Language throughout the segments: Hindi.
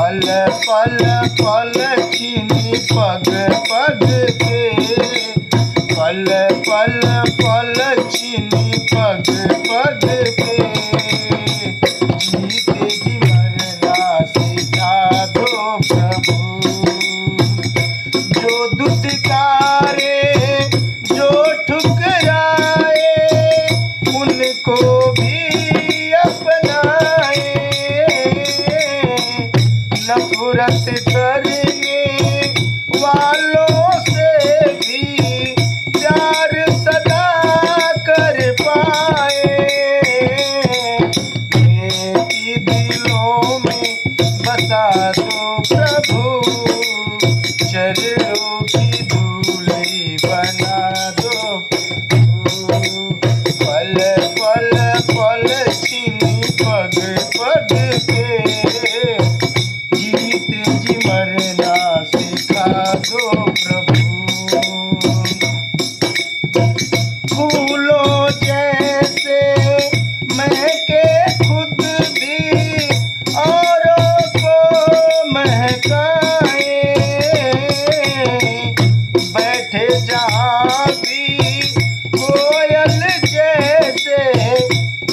पल पल पल छीनी पग पग के, पल पल पल छीनी पग पग के। जीते जी मरना सिखा दो प्रभु, जो दुत्कारे जो ठुकराए उनको भी अपनाए। नफरत करने वालों से भी प्यार सदा कर पाए। नेकी दिलों में बसा दो प्रभु, चरणों की धूली बना दो प्रभु। पल पल पल छीनी पग पग के, जीते जी मरना सिखा दो प्रभु। फूलों जैसे महके खुद भी औरों को महकाए। बैठे जहाँ भी कोयल जैसे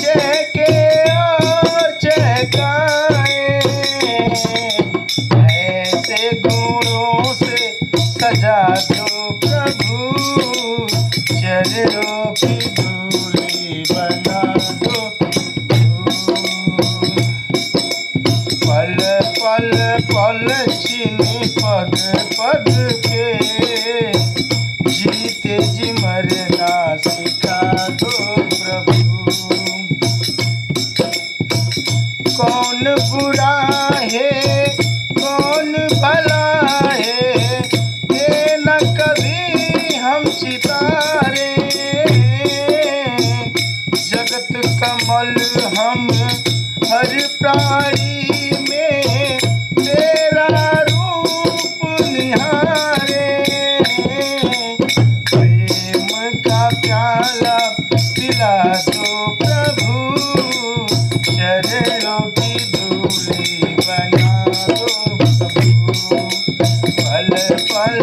चहके और चहकाए। ऐसे गुणों से सजा दो प्रभु, चरणों की धूली बना दो प्रभु। पल पल पल छीनी पग पग के, जीते जी मरना सिखा दो प्रभु। कौन बुरा है कौन भला है, ये न कभी हम सितारे। जगत कमल हम हर प्राणी में तेरा रूप निहारे। प्रेम का प्याला पिला दो प्रभु, चरणों की धूली बना दो प्रभु। पल पल